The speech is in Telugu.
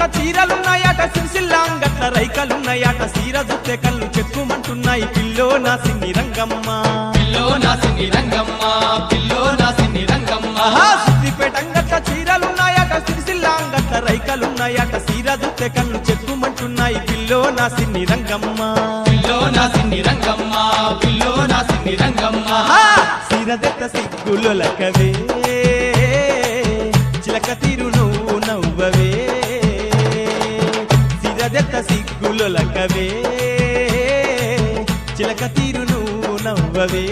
పెట్టంగట్ల చీరలున్నాయట సిరిసిల్లాంగట్ల రైకలున్నాయట సీర జుత్తె కళ్ళు చెక్కుమంటున్నాయి పిల్లో నా సిన్ని రంగమ్మ పిల్లో నా సిన్ని రంగమ్మ పిల్లో నా సిన్ని రంగమ్మ సిద్ధి పెట్టంగట్ల చీరలున్నాయట సిరిసిల్లాంగట్ల రైకలున్నాయట సీర జుత్తె కళ్ళు చెక్కుమంటున్నాయి పిల్లో నా సిన్ని రంగమ్మ పిల్లో నా సిన్ని రంగమ్మ పిల్లో నా సిన్ని రంగమ్మ సీరదెత్త సిగ్గులొలకవే చిలక తీరు నువ్వు నవ్వవే సీరదెత్త సిగ్గులొలకవే చిలక తీరు నువ్వు నవ్వవే